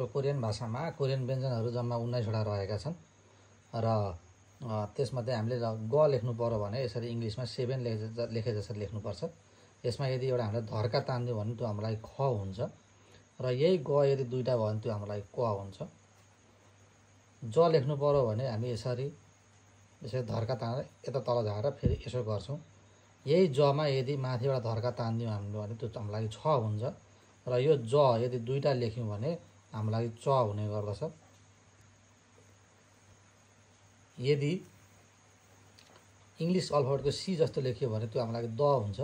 So Korean भाषामा Korean व्यञ्जनहरू जम्मा 19 वटा रहेका छन् र त्यसमध्ये हामीले ग लेख्नु पर्यो भने यसरी इङ्ग्लिसमा 7 लेखे जसरी लेख्नुपर्छ। यसमा यदि एउटा हामीले धर्का तान्दियो भने त्यो हाम्रो लागि ख हुन्छ र यही ग यदि दुईटा भयो भने त्यो हाम्रो लागि क हुन्छ। ज लेख्नु पर्यो भने हामी यसरी धर्का तानेर यता तल झारेर फेरि यसो गर्छौँ। यही जमा यदि माथि एउटा धर्का तान्दियौँ हामीले भने त्यो हाम्रो लागि छ हुन्छ र यो ज यदि दुईटा लेख्यौँ भने हाम्रो लागि च हुने गर्दछ। यदि इङ्ग्लिस अल्फाबेटको सी जस्तो लेख्यो भने त्यो हाम्रो लागि द हुन्छ।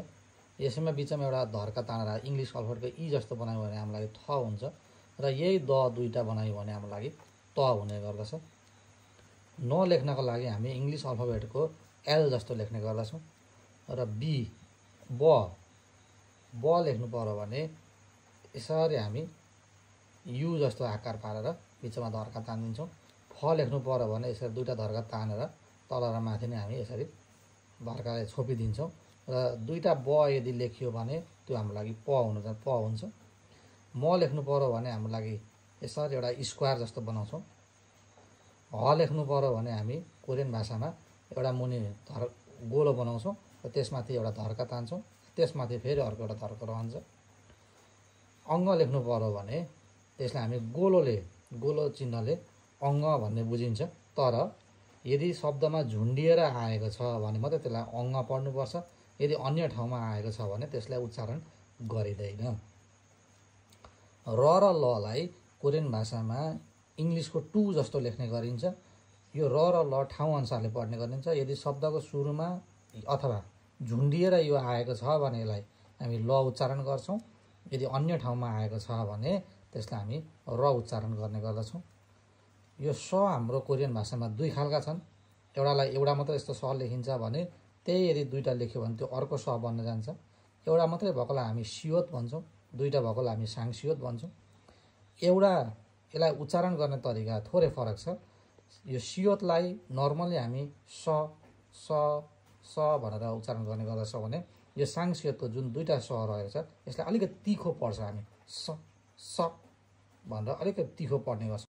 यसैमा बिचमा एउटा धर्का तानेर इङ्ग्लिस अल्फाबेटको ई जस्तो बनायो भने हाम्रो लागि थ हुन्छ र यही द दुईटा बनायो भने हाम्रो लागि त हुने गर्दछ। न लेख्नको लागि हामी इङ्ग्लिस अल्फाबेटको एल जस्तो लेख्ने गर्दछौँ र बी ब लेख्नु पर्यो भने यसरी हामी यु जस्तो आकार पारेर बिचमा धर्का तानिदिन्छौँ। फ लेख्नु पर्यो भने यसरी दुईटा धर्का तानेर तल र माथि नै हामी यसरी धर्काले छोपिदिन्छौँ र दुईटा ब यदि लेखियो भने त्यो हाम्रो लागि प हुन्छ। म लेख्नु पर्यो भने हाम्रो लागि यसरी एउटा स्क्वायर जस्तो बनाउँछौँ। ह लेख्नु पर्यो भने हामी कोरियन भाषामा एउटा मुनि गोलो बनाउँछौँ र त्यसमाथि एउटा धर्का तान्छौँ, त्यसमाथि फेरि अर्को एउटा धर्का रहन्छ। अङ्ग लेख्नु पर्यो भने त्यसलाई हामी गोलो चिन्हले अङ्ग भन्ने बुझिन्छ। तर यदि शब्दमा झुन्डिएर आएको छ भने मात्रै त्यसलाई अङ्ग पढ्नुपर्छ। यदि अन्य ठाउँमा आएको छ भने त्यसलाई उच्चारण गरिँदैन। र ललाई कोरियन भाषामा इङ्ग्लिसको टु जस्तो लेख्ने गरिन्छ। यो र ल ठाउँ अनुसारले पढ्ने गरिन्छ। यदि शब्दको सुरुमा अथवा झुन्डिएर यो आएको छ भने यसलाई हामी ल उच्चारण गर्छौँ। यदि अन्य ठाउँमा आएको छ भने त्यसलाई हामी र उच्चारण गर्ने गर्दछौँ। यो स हाम्रो कोरियन भाषामा दुई खालका छन्। एउटालाई एउटा मात्रै यस्तो स लेखिन्छ भने त्यही यदि दुईटा लेख्यो भने त्यो अर्को स बन्न जान्छ। एउटा मात्रै भएकोलाई हामी सियोत भन्छौँ, दुईटा भएकोलाई हामी साङसियोत भन्छौँ। यसलाई उच्चारण गर्ने तरिका थोरै फरक छ। यो सियोतलाई नर्मली हामी स भनेर उच्चारण गर्ने गर्दछौँ भने यो साङसियोतको जुन दुईटा स रहेको छ यसलाई अलिकति तिखो पढ्छ। हामी स भनेर अलिकति तिखो पढ्ने गर्छौँ।